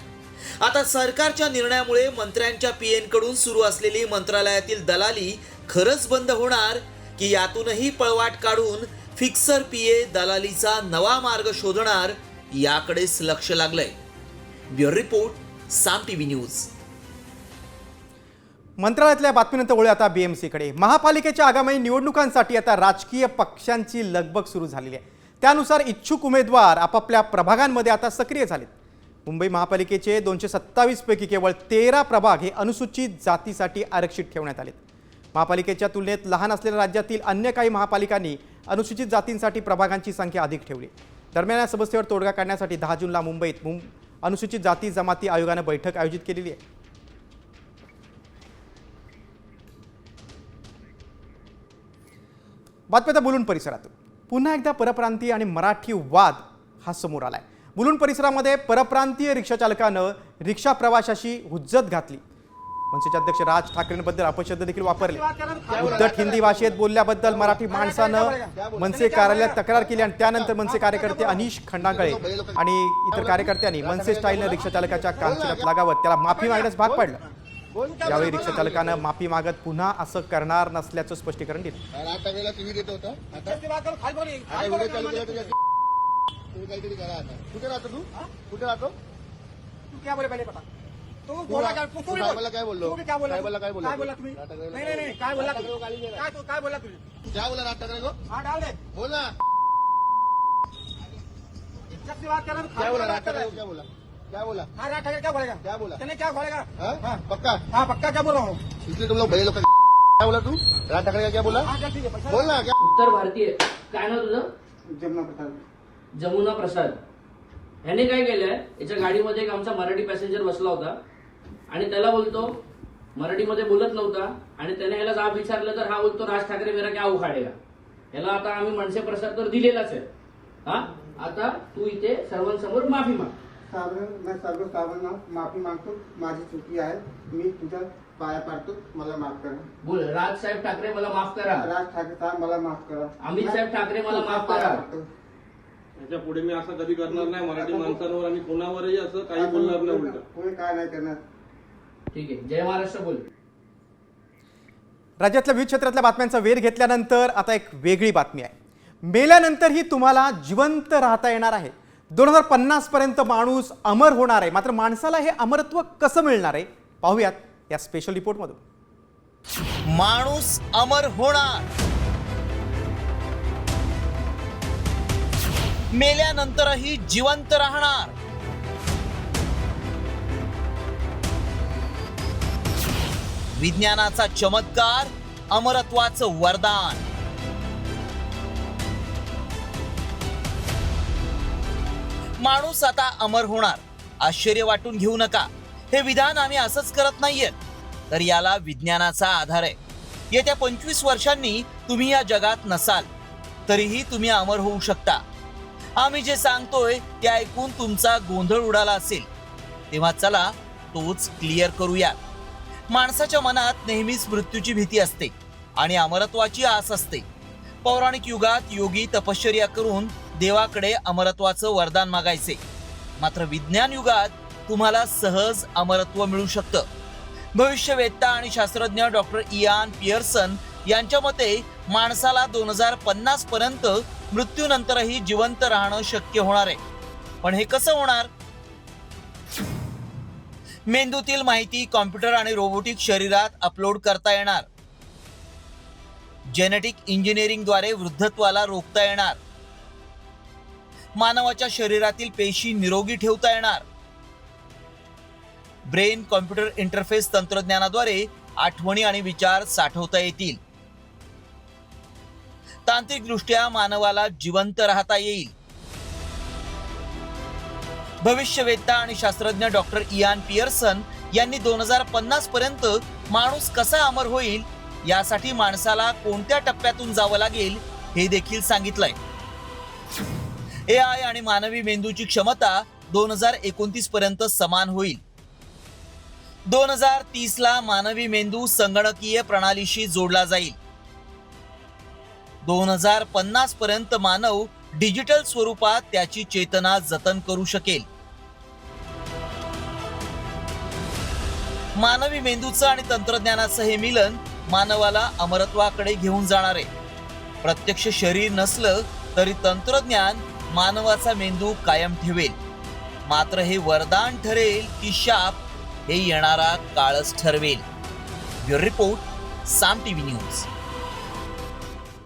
आता सरकारच्या निर्णयामुळे मंत्र्यांच्या पीएनकडून सुरू असलेली मंत्रालयातील दलाली खरंच बंद होणार की यातूनही पळवाट काढून फिक्सर पीए दलालीचा नवा मार्ग शोधणार याकडेच लक्ष लागलंय. ब्युरो रिपोर्ट, साम टीव्ही न्यूज. मंत्रालयातल्या बातमीनंतर वळूया आता BMCकडे. महापालिकेच्या आगामी निवडणुकांसाठी आता राजकीय पक्षांची लगबग सुरू झालेली आहे. त्यानुसार इच्छुक उमेदवार आपापल्या प्रभागांमध्ये आता सक्रिय झालेत. मुंबई महापालिकेचे 227 पैकी केवळ 13 प्रभाग हे अनुसूचित जातीसाठी आरक्षित ठेवण्यात आलेत. महापालिकेच्या तुलनेत लहान असलेल्या राज्यातील अन्य काही महापालिकांनी अनुसूचित जातींसाठी प्रभागांची संख्या अधिक ठेवली. दरम्यान या समस्येवर तोडगा काढण्यासाठी 10 जूनला मुंबईत अनुसूचित जाती जमाती आयोगानं बैठक आयोजित केलेली आहे. बातम्या बोलून परिसरातून. पुन्हा एकदा परप्रांतीय आणि मराठी वाद हा समोर आलाय. मुलुंड परिसरामध्ये परप्रांतीय रिक्षा चालकानं रिक्षा प्रवाशाशी हुज्जत घातली. मनसेचे अध्यक्ष राज ठाकरेंबद्दल अपशब्द देखील वापरले. उद्धट हिंदी भाषेत बोलल्याबद्दल मराठी माणसानं मनसे कार्यालयात तक्रार केली आणि त्यानंतर मनसे कार्यकर्ते अनिश खंडागळे आणि इतर कार्यकर्त्यांनी मनसे स्टाईलनं रिक्षा चालकाच्या कानशिलात लागावत त्याला माफी मागण्यास भाग पाडलं. यावेळी रिक्षा चालकानं माफी मागत पुन्हा असं करणार नसल्याचं स्पष्टीकरण दिलं. तो बोला काय बोललो काय बोला तुम्ही नाही काय बोला काय बोला तुम्ही क्या बोला राज ठाकरे को हाँ डाल दे बोल ना से बात कर रहा क्या बोला राज ठाकरे को क्या बोला हाँ राज ठाकरे क्या बोलेगा क्या बोला तूने क्या बोलेगा हाँ पक्का क्या बोल रहा हूँ इसलिए तुम लोग भले लोग क्या बोला तू राज ठाकरे का क्या बोला बोल ना क्या उत्तर भारतीय काय नाव तुझं जमुना प्रसाद ह्याने काय केलंय याच्या गाडीमध्ये एक आमचा मराठी पॅसेंजर बसला होता आणि त्याला बोलतो मराठीमध्ये बोलत नव्हता आणि त्याने याला जाब विचारलं तर हा बोलतो राज ठाकरे मेरा क्या उखाडेगा. याला आता आम्ही मनसे प्रसाद तर दिलेलाच आहे. हा आता तू इथे सर्वांसमोर माफी माग. मैं सर्व साहेबांना माफी मागतो. माझी चुकी आहे. मी तुझ्या पाया पाडतो. मला माफ करा. बोल राज साहेब ठाकरे मला माफ करा. राज ठाकरे साहेब मला माफ करा. अमित साहेब ठाकरे मला माफ करा. याच्या पुढे मी असं कधी करणार नाही. मराठी माणसांवर आणि कोणावरही असं काही बोलणार नाही. उलट पुढे काय नाही करणार. ठीक आहे. जय महाराष्ट्र बोल. राज्यातल्या विविध क्षेत्रातल्या बातम्यांचा वेध घेतल्यानंतर आता एक वेगळी बातमी आहे. मेल्यानंतरही तुम्हाला जिवंत राहता येणार आहे. 2050 पर्यंत माणूस अमर होणार आहे. मात्र माणसाला हे अमरत्व कसं मिळणार आहे पाहूयात या स्पेशल रिपोर्टमधून. माणूस अमर होणार, मेल्यानंतरही जिवंत राहणार. विज्ञानाचा चमत्कार, अमरत्वाचं वरदान. माणूस आता अमर होणार. आश्चर्य वाटून घेऊ नका. हे विधान आम्ही असंच करत नाहीये, तर याला विज्ञानाचा आधार आहे. येत्या 25 वर्षांनी तुम्ही या जगात नसाल तरीही तुम्ही अमर होऊ शकता. आम्ही जे सांगतोय ते ऐकून तुमचा गोंधळ उडाला असेल तेव्हा चला तोच क्लिअर करूया. माणसाच्या मनात नेहमीच मृत्यूची भीती असते आणि अमरत्वाची आस असते. पौराणिक युगात योगी तपश्चर्या करून देवाकडे अमरत्वाचं वरदान मागायचे. मात्र विज्ञान युगात तुम्हाला सहज अमरत्व मिळू शकतं. भविष्यवेत्ता आणि शास्त्रज्ञ डॉक्टर इयान पियर्सन यांच्या मते माणसाला 2050 पर्यंत मृत्यूनंतरही जिवंत राहणं शक्य होणार आहे. पण हे कसं होणार? मेंदूतील माहिती कॉम्प्युटर आणि रोबोटिक शरीरात अपलोड करता येणार. जेनेटिक इंजिनिअरिंगद्वारे वृद्धत्वाला रोखता येणार. मानवाच्या शरीरातील पेशी निरोगी ठेवता येणार. ब्रेन कॉम्प्युटर इंटरफेस तंत्रज्ञानाद्वारे आठवणी आणि विचार साठवता येतील. तांत्रिकदृष्ट्या मानवाला जिवंत राहता येईल. भविष्यवेत्ता आणि शास्त्रज्ञ डॉक्टर इयान पियर्सन यांनी 2050 पर्यंत माणूस कसा अमर होईल यासाठी माणसाला कोणत्या टप्प्यातून जावं लागेल हे देखील सांगितलंय. AI आणि मानवी मेंदूची क्षमता 2029 पर्यंत समान होईल. 2030 ला मानवी मेंदू संगणकीय प्रणालीशी जोडला जाईल. 2050 पर्यंत मानव डिजिटल स्वरूपात त्याची चेतना जतन करू शकेल. मानवी मेंदूचं आणि तंत्रज्ञानाचं हे मिलन मानवाला अमरत्वाकडे घेऊन जाणार आहे. प्रत्यक्ष शरीर नसलं तरी तंत्रज्ञान मानवाचा मेंदू कायम ठेवेल. मात्र हे वरदान ठरेल की शाप हे येणारा काळच ठरवेल. ब्युरो रिपोर्ट, साम टीव्ही न्यूज.